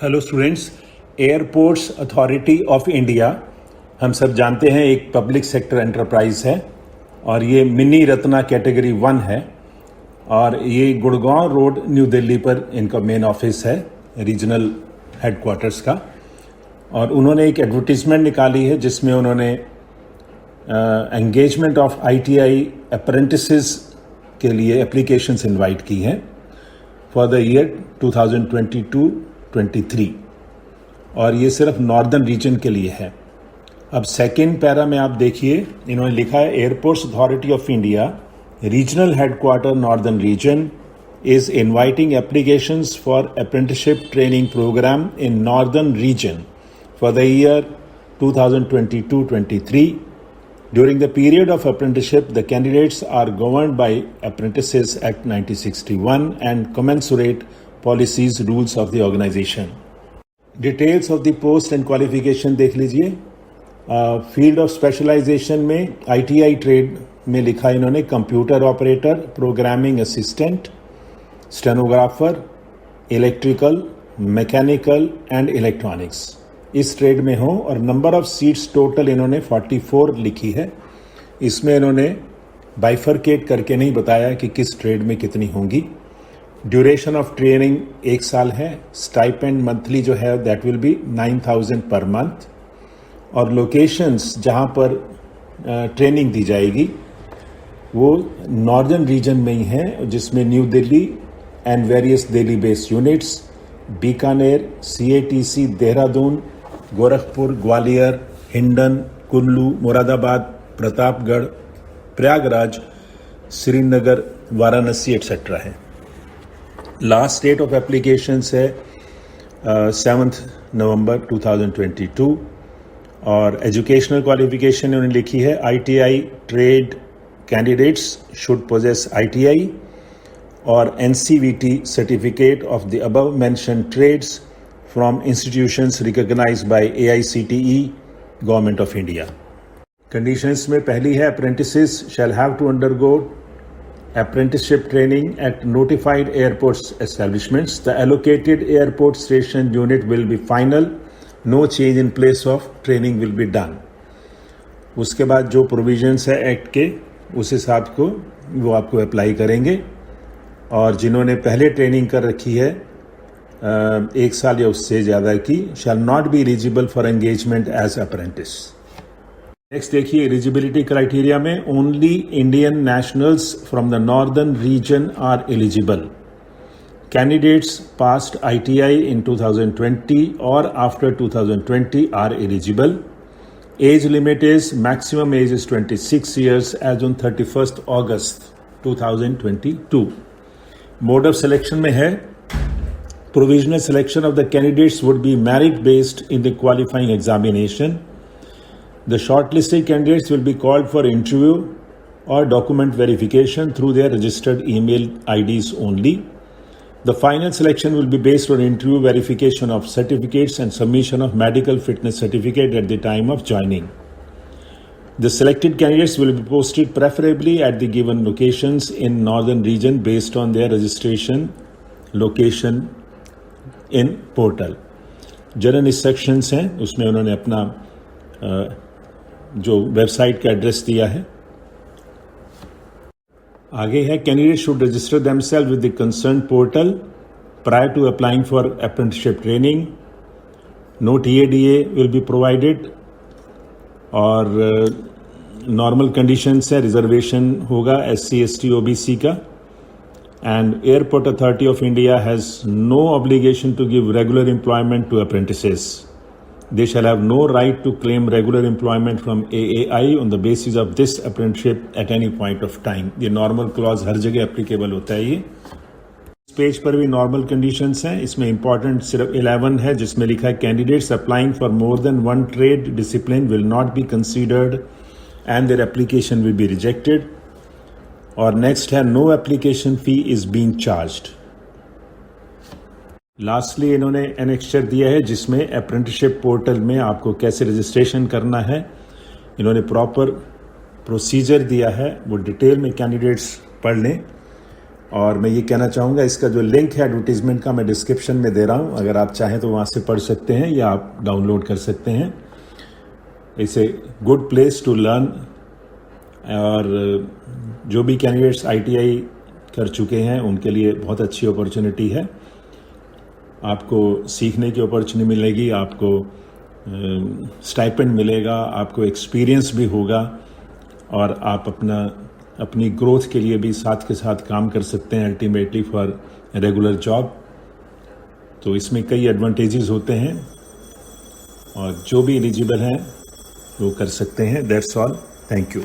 Hello students, airports authority of India हम सब जानते हैं एक पब्लिक सेक्टर एंटरप्राइज है और ये मिनी रत्ना कैटेगरी 1 है और ये गुड़गांव रोड न्यू दिल्ली पर इनका मेन ऑफिस है रीजनल हेडक्वार्टर्स का। और उन्होंने एक एडवर्टीजमेंट निकाली है जिसमें उन्होंने एंगेजमेंट ऑफ आईटीआई अप्रेंटिसेस के लिए एप्लीकेशंस इनवाइट की हैं फॉर द ईयर 2022-23 और ये सिर्फ नॉर्दर्न रीजन के लिए है। अब सेकेंड पैरा में आप देखिए, इन्होंने लिखा है airports authority of India regional headquarter northern region is inviting applications for apprenticeship training program in northern region for the year 2022-23. During the period of apprenticeship, the candidates are governed by Apprentices Act 1961 and commensurate policies, rules of the organization. Details of the post and qualification देख लीजिए। Field of specialisation में ITI trade में लिखा इन्होंने computer operator, programming assistant, stenographer, electrical, mechanical and electronics इस trade में हो और नंबर ऑफ सीट्स टोटल इन्होंने 44 लिखी है। इसमें इन्होंने बाइफरकेट करके नहीं बताया कि किस ट्रेड में कितनी होंगी। ड्यूरेशन ऑफ ट्रेनिंग 1 साल है। स्टाइपेंड मंथली जो है that will be 9,000 per month और लोकेशंस जहां पर ट्रेनिंग दी जाएगी वो नॉर्दर्न रीजन में ही है, जिसमें new Delhi and various Delhi based units, Bikaner, CATC, Dehradun, Gorakhpur, Gwalior, Hindon, Kullu, Moradabad, Pratapgarh, Prayagraj, Srinagar, Varanasi etcetera है। लास्ट डेट ऑफ एप्लीकेशंस है 7 नवंबर 2022 और एजुकेशनल क्वालिफिकेशन उन्होंने लिखी है ITI trade candidates should possess ITI और NCVT certificate of the above mentioned trades from institutions recognized by AICTE, Government of India. Conditions में पहली है apprentices shall have to undergo apprenticeship training at notified airports establishments. The allocated airport station unit will be final. No change in place of training will be done. उसके बाद जो provisions है act के उस हिसाब को वो आपको अप्लाई करेंगे और जिन्होंने पहले ट्रेनिंग कर रखी है 1 साल या उससे ज़्यादा की shall not be eligible for engagement as apprentice. Next देखिए एलिजिबिलिटी क्राइटेरिया में only Indian nationals from the northern region are eligible. Candidates passed ITI in 2020 और after 2020 are eligible. Age limit is maximum age is 26 years age on 31st August 2022। Mode of selection में है provisional selection of the candidates would be merit based in the qualifying examination. The shortlisted candidates will be called for interview और document verification through their registered email IDs only. The final selection will be based on interview, verification of certificates and submission of medical fitness certificate at the time of joining. The selected candidates will be posted preferably at the given locations in northern region based on their registration location in portal. General instructions हैं उसमें उन्होंने अपना जो website का address दिया है। आगे है candidate should register themselves with the concern portal prior to applying for apprenticeship training. No TADA will be provided और नॉर्मल कंडीशंस है, रिजर्वेशन होगा SC ST OBC का and airport authority of India has no obligation to give regular employment to apprentices. They shall have no right to claim regular employment from AAI on the basis of this apprenticeship at any point of time. ये normal clause हर जगह applicable होता है। ये इस page पर भी normal conditions हैं। इसमें इंपॉर्टेंट सिर्फ 11 है जिसमें लिखा है candidates applying for more than 1 trade discipline will not be considered and their application will be rejected. और नेक्स्ट है no application fee is being charged. Lastly इन्होंने एनेक्चर दिया है जिसमें अप्रेंटिसशिप पोर्टल में आपको कैसे रजिस्ट्रेशन करना है इन्होंने प्रॉपर प्रोसीजर दिया है, वो डिटेल में कैंडिडेट्स पढ़ लें और मैं ये कहना चाहूँगा, इसका जो लिंक है एडवर्टीजमेंट का मैं डिस्क्रिप्शन में दे रहा हूँ, अगर आप चाहें तो वहाँ से पढ़ सकते हैं या आप डाउनलोड कर सकते हैं। It's a good place to learn, और जो भी कैंडिडेट्स ITI कर चुके हैं उनके लिए बहुत अच्छी अपॉर्चुनिटी है। आपको सीखने की अपॉर्चुनिटी मिलेगी, आपको स्टाइपेंड मिलेगा, आपको एक्सपीरियंस भी होगा, और आप अपनी ग्रोथ के लिए भी साथ के साथ काम कर सकते हैं अल्टीमेटली फॉर रेगुलर जॉब। तो इसमें कई एडवांटेजेस होते हैं, और जो भी एलिजिबल हैं वो कर सकते हैं। That's all, thank you.